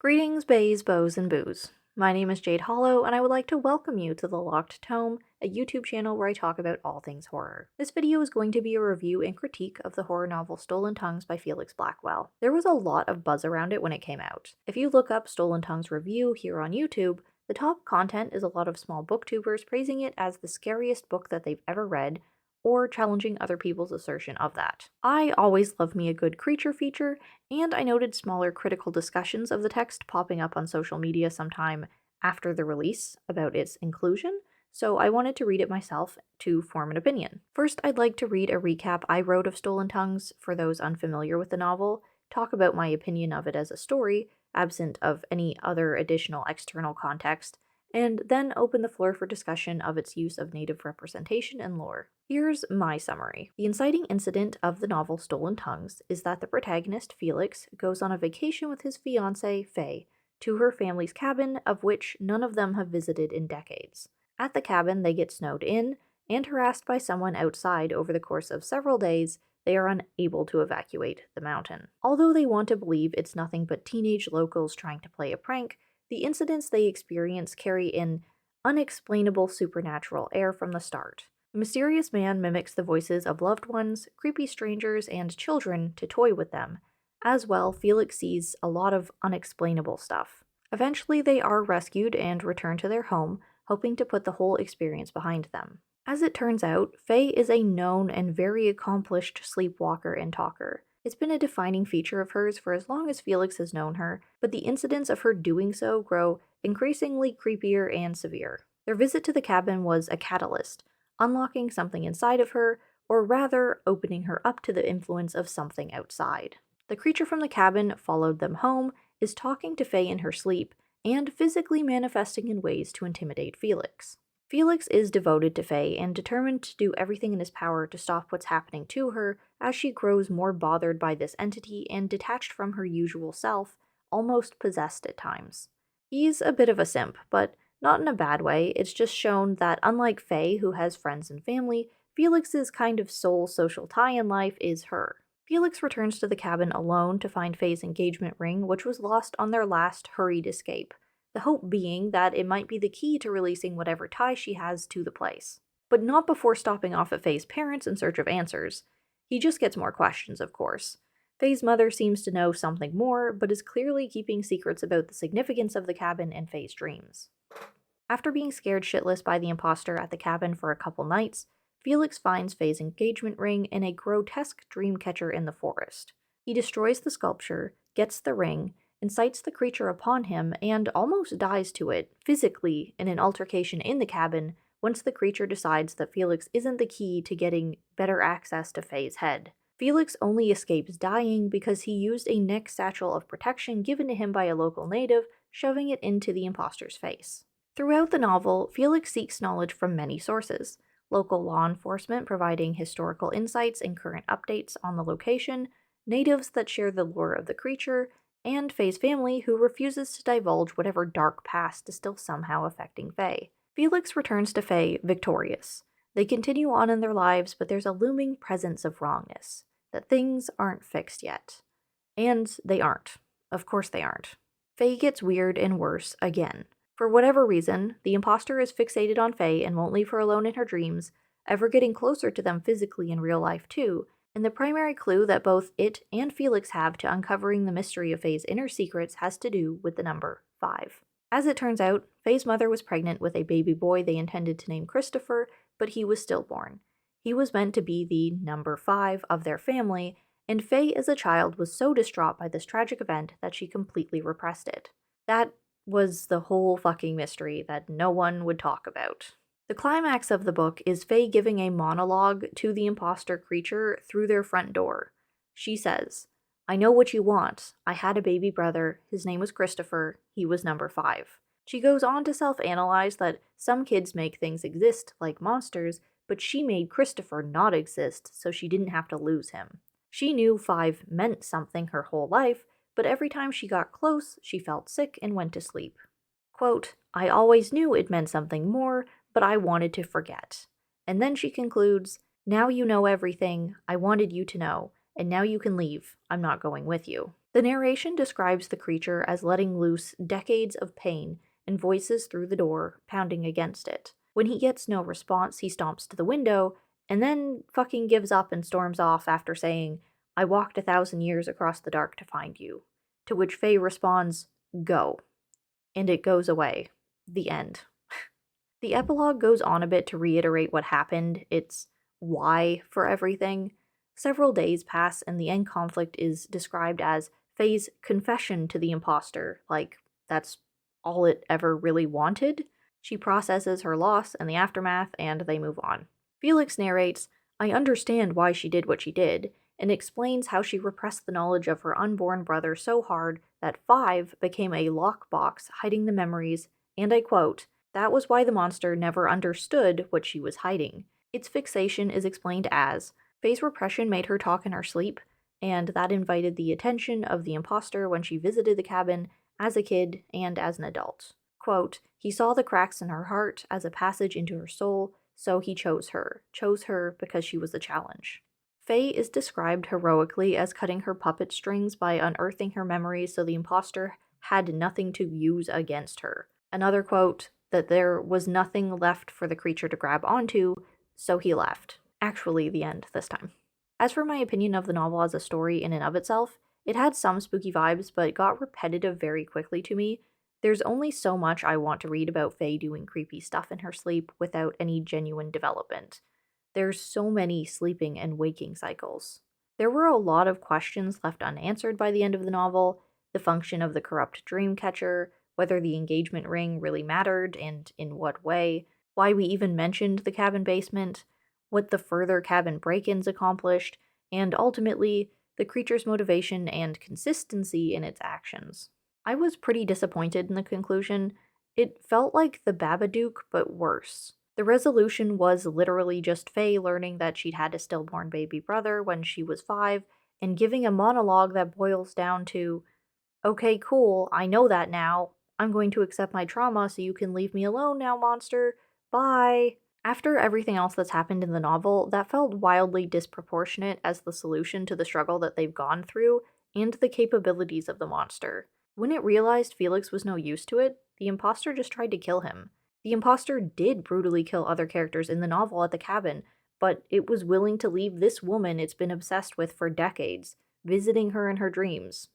Greetings, bays, bows, and boos. My name is Jade Hollow, and I would like to welcome you to the Locked Tome, a YouTube channel where I talk about all things horror. This video is going to be a review and critique of the horror novel Stolen Tongues by Felix Blackwell. There was a lot of buzz around it when it came out. If you look up Stolen Tongues review here on YouTube, the top content is a lot of small booktubers praising it as the scariest book that they've ever read, or challenging other people's assertion of that. I always love me a good creature feature, and I noted smaller critical discussions of the text popping up on social media sometime after the release about its inclusion, so I wanted to read it myself to form an opinion. First, I'd like to read a recap I wrote of Stolen Tongues for those unfamiliar with the novel, talk about my opinion of it as a story, absent of any other additional external context, and then open the floor for discussion of its use of native representation and lore. Here's my summary. The inciting incident of the novel Stolen Tongues is that the protagonist, Felix, goes on a vacation with his fiancée, Faye, to her family's cabin, of which none of them have visited in decades. At the cabin, they get snowed in and harassed by someone outside over the course of several days. They are unable to evacuate the mountain. Although they want to believe it's nothing but teenage locals trying to play a prank, the incidents they experience carry an unexplainable supernatural air from the start. A mysterious man mimics the voices of loved ones, creepy strangers, and children to toy with them. As well, Felix sees a lot of unexplainable stuff. Eventually, they are rescued and return to their home, hoping to put the whole experience behind them. As it turns out, Faye is a known and very accomplished sleepwalker and talker. It's been a defining feature of hers for as long as Felix has known her, but the incidents of her doing so grow increasingly creepier and severe. Their visit to the cabin was a catalyst, unlocking something inside of her, or rather, opening her up to the influence of something outside. The creature from the cabin followed them home, is talking to Faye in her sleep, and physically manifesting in ways to intimidate Felix. Felix is devoted to Faye and determined to do everything in his power to stop what's happening to her as she grows more bothered by this entity and detached from her usual self, almost possessed at times. He's a bit of a simp, but not in a bad way. It's just shown that unlike Faye, who has friends and family, Felix's kind of sole social tie in life is her. Felix returns to the cabin alone to find Faye's engagement ring, which was lost on their last hurried escape. The hope being that it might be the key to releasing whatever tie she has to the place. But not before stopping off at Faye's parents in search of answers. He just gets more questions, of course. Faye's mother seems to know something more, but is clearly keeping secrets about the significance of the cabin and Faye's dreams. After being scared shitless by the imposter at the cabin for a couple nights, Felix finds Faye's engagement ring in a grotesque dream catcher in the forest. He destroys the sculpture, gets the ring, incites the creature upon him, and almost dies to it, physically, in an altercation in the cabin once the creature decides that Felix isn't the key to getting better access to Faye's head. Felix only escapes dying because he used a neck satchel of protection given to him by a local native, shoving it into the imposter's face. Throughout the novel, Felix seeks knowledge from many sources. Local law enforcement providing historical insights and current updates on the location, natives that share the lore of the creature, and Faye's family who refuses to divulge whatever dark past is still somehow affecting Faye. Felix returns to Faye victorious. They continue on in their lives, but there's a looming presence of wrongness, that things aren't fixed yet. And they aren't. Of course they aren't. Faye gets weird and worse again. For whatever reason, the imposter is fixated on Faye and won't leave her alone in her dreams, ever getting closer to them physically in real life too, and the primary clue that both it and Felix have to uncovering the mystery of Faye's inner secrets has to do with the number 5. As it turns out, Faye's mother was pregnant with a baby boy they intended to name Christopher, but he was stillborn. He was meant to be the number 5 of their family, and Faye as a child was so distraught by this tragic event that she completely repressed it. That was the whole fucking mystery that no one would talk about. The climax of the book is Faye giving a monologue to the imposter creature through their front door. She says, "I know what you want. I had a baby brother. His name was Christopher. He was number 5. She goes on to self-analyze that some kids make things exist, like monsters, but she made Christopher not exist, so she didn't have to lose him. She knew 5 meant something her whole life, but every time she got close, she felt sick and went to sleep. Quote, I always knew it meant something more, but I wanted to forget." And then she concludes, "Now you know everything. I wanted you to know, and now you can leave. I'm not going with you." The narration describes the creature as letting loose decades of pain and voices through the door, pounding against it. When he gets no response, he stomps to the window and then fucking gives up and storms off after saying, "I walked 1,000 years across the dark to find you." To which Faye responds, "Go." And it goes away. The end. The epilogue goes on a bit to reiterate what happened, its why for everything. Several days pass, and the end conflict is described as Faye's confession to the imposter, like that's all it ever really wanted. She processes her loss and the aftermath, and they move on. Felix narrates, "I understand why she did what she did," and explains how she repressed the knowledge of her unborn brother so hard that 5 became a lockbox hiding the memories, and I quote, "That was why the monster never understood what she was hiding." Its fixation is explained as, Faye's repression made her talk in her sleep, and that invited the attention of the imposter when she visited the cabin as a kid and as an adult. Quote, "He saw the cracks in her heart as a passage into her soul, so he chose her because she was a challenge." Faye is described heroically as cutting her puppet strings by unearthing her memories so the imposter had nothing to use against her. Another quote, that there was nothing left for the creature to grab onto, so he left. Actually, the end this time. As for my opinion of the novel as a story in and of itself, it had some spooky vibes, but got repetitive very quickly to me. There's only so much I want to read about Faye doing creepy stuff in her sleep without any genuine development. There's so many sleeping and waking cycles. There were a lot of questions left unanswered by the end of the novel: the function of the corrupt dream catcher, whether the engagement ring really mattered and in what way, why we even mentioned the cabin basement, what the further cabin break-ins accomplished, and ultimately, the creature's motivation and consistency in its actions. I was pretty disappointed in the conclusion. It felt like the Babadook, but worse. The resolution was literally just Faye learning that she'd had a stillborn baby brother when she was 5, and giving a monologue that boils down to, "Okay, cool, I know that now. I'm going to accept my trauma so you can leave me alone now, monster. Bye." After everything else that's happened in the novel, that felt wildly disproportionate as the solution to the struggle that they've gone through and the capabilities of the monster. When it realized Felix was no use to it, the imposter just tried to kill him. The imposter did brutally kill other characters in the novel at the cabin, but it was willing to leave this woman it's been obsessed with for decades, visiting her in her dreams,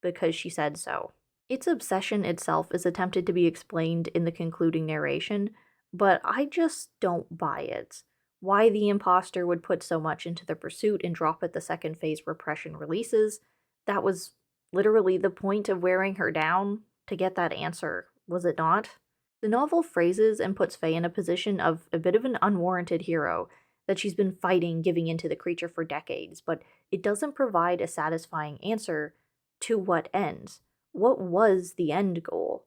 because she said so. Its obsession itself is attempted to be explained in the concluding narration, but I just don't buy it. Why the imposter would put so much into the pursuit and drop it the second Faye's repression releases, that was literally the point of wearing her down to get that answer, was it not? The novel phrases and puts Faye in a position of a bit of an unwarranted hero, that she's been fighting giving into the creature for decades, but it doesn't provide a satisfying answer to what end. What was the end goal?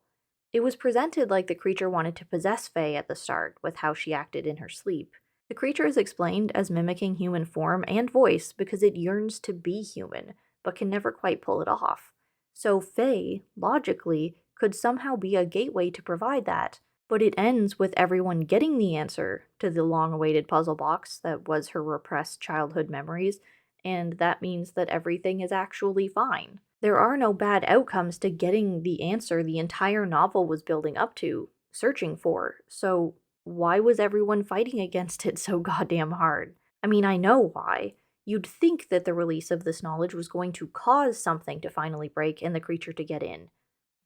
It was presented like the creature wanted to possess Faye at the start, with how she acted in her sleep. The creature is explained as mimicking human form and voice because it yearns to be human, but can never quite pull it off. So Faye, logically, could somehow be a gateway to provide that, but it ends with everyone getting the answer to the long-awaited puzzle box that was her repressed childhood memories, and that means that everything is actually fine. There are no bad outcomes to getting the answer the entire novel was building up to, searching for, so why was everyone fighting against it so goddamn hard? I mean, I know why. You'd think that the release of this knowledge was going to cause something to finally break and the creature to get in,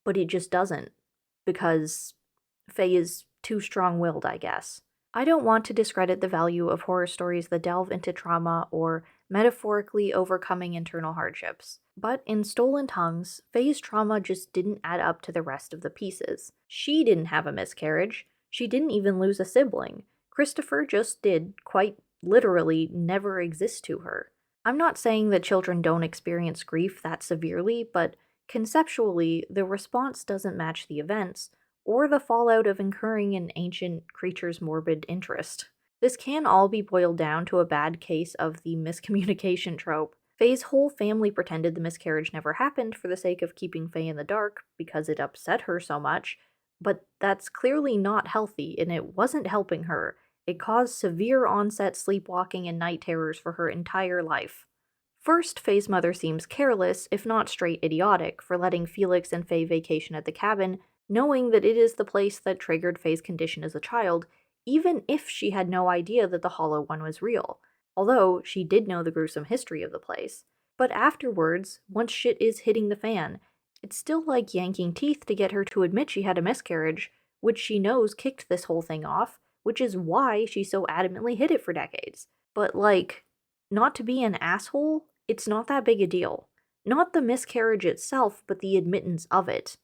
but it just doesn't, because Faye is too strong-willed, I guess. I don't want to discredit the value of horror stories that delve into trauma or metaphorically overcoming internal hardships, but in Stolen Tongues, Faye's trauma just didn't add up to the rest of the pieces. She didn't have a miscarriage. She didn't even lose a sibling. Christopher just did, quite literally, never exist to her. I'm not saying that children don't experience grief that severely, but conceptually, the response doesn't match the events, or the fallout of incurring an ancient creature's morbid interest. This can all be boiled down to a bad case of the miscommunication trope. Faye's whole family pretended the miscarriage never happened for the sake of keeping Faye in the dark because it upset her so much, but that's clearly not healthy, and it wasn't helping her. It caused severe onset sleepwalking and night terrors for her entire life. First, Faye's mother seems careless, if not straight idiotic, for letting Felix and Faye vacation at the cabin, knowing that it is the place that triggered Faye's condition as a child, even if she had no idea that the Hollow One was real. Although she did know the gruesome history of the place. But afterwards, once shit is hitting the fan, it's still like yanking teeth to get her to admit she had a miscarriage, which she knows kicked this whole thing off, which is why she so adamantly hid it for decades. But like, not to be an asshole, it's not that big a deal. Not the miscarriage itself, but the admittance of it.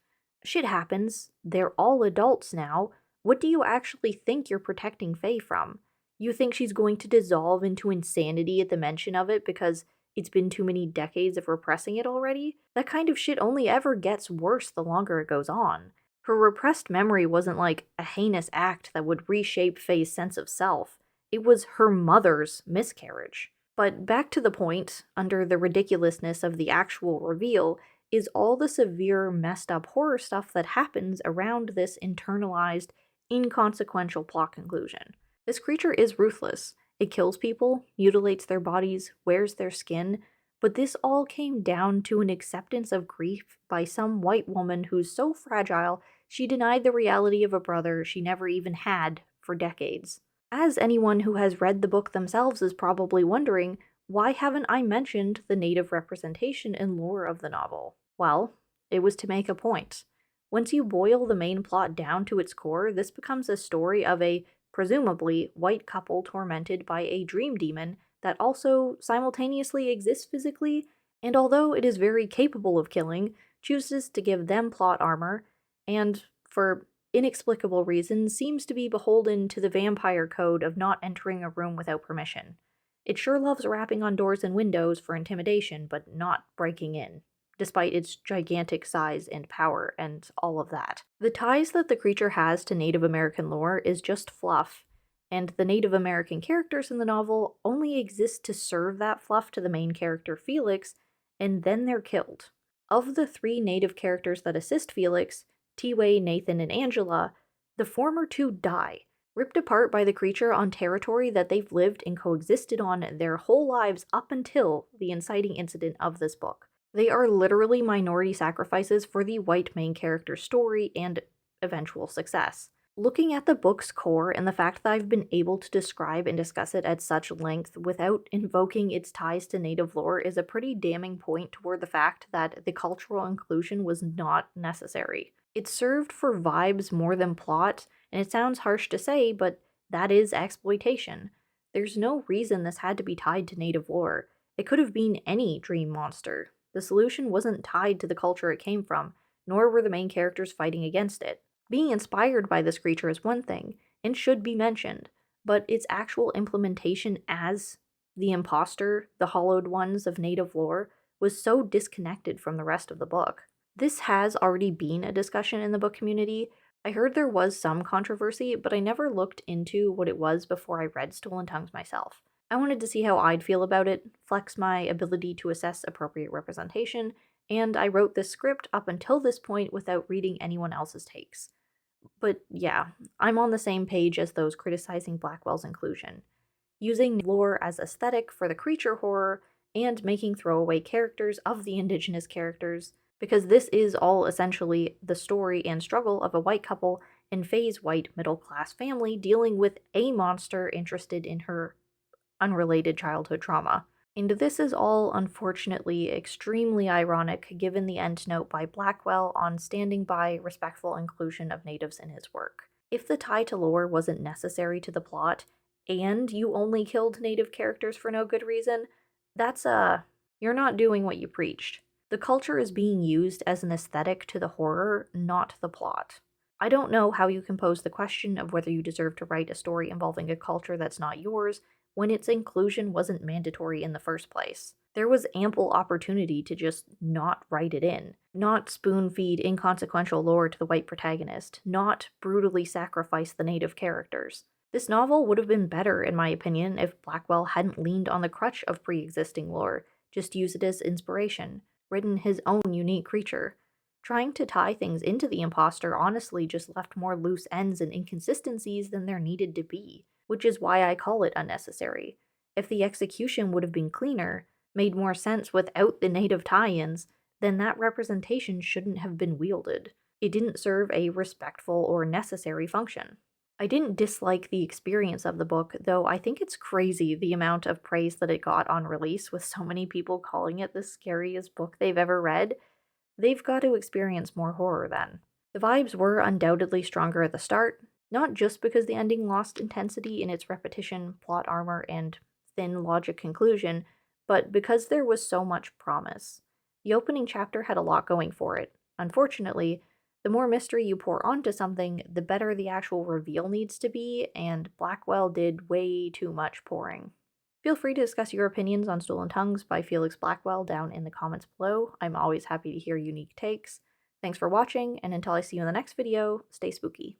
Shit happens, they're all adults now. What do you actually think you're protecting Faye from? You think she's going to dissolve into insanity at the mention of it because it's been too many decades of repressing it already? That kind of shit only ever gets worse the longer it goes on. Her repressed memory wasn't like a heinous act that would reshape Faye's sense of self. It was her mother's miscarriage. But back to the point, under the ridiculousness of the actual reveal, is all the severe, messed up horror stuff that happens around this internalized, inconsequential plot conclusion. This creature is ruthless. It kills people, mutilates their bodies, wears their skin, but this all came down to an acceptance of grief by some white woman who's so fragile she denied the reality of a brother she never even had for decades. As anyone who has read the book themselves is probably wondering, why haven't I mentioned the native representation and lore of the novel? Well, it was to make a point. Once you boil the main plot down to its core, this becomes a story of a, presumably, white couple tormented by a dream demon that also simultaneously exists physically, and although it is very capable of killing, chooses to give them plot armor, and, for inexplicable reasons, seems to be beholden to the vampire code of not entering a room without permission. It sure loves rapping on doors and windows for intimidation, but not breaking in, despite its gigantic size and power and all of that. The ties that the creature has to Native American lore is just fluff, and the Native American characters in the novel only exist to serve that fluff to the main character Felix, and then they're killed. Of the 3 Native characters that assist Felix, T-Way, Nathan, and Angela, the former 2 die, ripped apart by the creature on territory that they've lived and coexisted on their whole lives up until the inciting incident of this book. They are literally minority sacrifices for the white main character's story and eventual success. Looking at the book's core and the fact that I've been able to describe and discuss it at such length without invoking its ties to native lore is a pretty damning point toward the fact that the cultural inclusion was not necessary. It served for vibes more than plot, and it sounds harsh to say, but that is exploitation. There's no reason this had to be tied to native lore. It could have been any dream monster. The solution wasn't tied to the culture it came from, nor were the main characters fighting against it. Being inspired by this creature is one thing, and should be mentioned, but its actual implementation as the imposter, the hollowed ones of native lore, was so disconnected from the rest of the book. This has already been a discussion in the book community. I heard there was some controversy, but I never looked into what it was before I read Stolen Tongues myself. I wanted to see how I'd feel about it, flex my ability to assess appropriate representation, and I wrote this script up until this point without reading anyone else's takes. But yeah, I'm on the same page as those criticizing Blackwell's inclusion. Using lore as aesthetic for the creature horror, and making throwaway characters of the indigenous characters, because this is all essentially the story and struggle of a white couple and Faye's white middle-class family dealing with a monster interested in her unrelated childhood trauma. And this is all unfortunately extremely ironic given the endnote by Blackwell on standing by respectful inclusion of natives in his work. If the tie to lore wasn't necessary to the plot, and you only killed native characters for no good reason, that's you're not doing what you preached. The culture is being used as an aesthetic to the horror, not the plot. I don't know how you can pose the question of whether you deserve to write a story involving a culture that's not yours when its inclusion wasn't mandatory in the first place. There was ample opportunity to just not write it in, not spoon-feed inconsequential lore to the white protagonist, not brutally sacrifice the native characters. This novel would have been better, in my opinion, if Blackwell hadn't leaned on the crutch of pre-existing lore, just used it as inspiration, written his own unique creature. Trying to tie things into the imposter honestly just left more loose ends and inconsistencies than there needed to be, which is why I call it unnecessary. If the execution would have been cleaner, made more sense without the native tie-ins, then that representation shouldn't have been wielded. It didn't serve a respectful or necessary function. I didn't dislike the experience of the book, though I think it's crazy the amount of praise that it got on release, with so many people calling it the scariest book they've ever read. They've got to experience more horror then. The vibes were undoubtedly stronger at the start, not just because the ending lost intensity in its repetition, plot armor, and thin logic conclusion, but because there was so much promise. The opening chapter had a lot going for it. Unfortunately, the more mystery you pour onto something, the better the actual reveal needs to be, and Blackwell did way too much pouring. Feel free to discuss your opinions on Stolen Tongues by Felix Blackwell down in the comments below. I'm always happy to hear unique takes. Thanks for watching, and until I see you in the next video, stay spooky.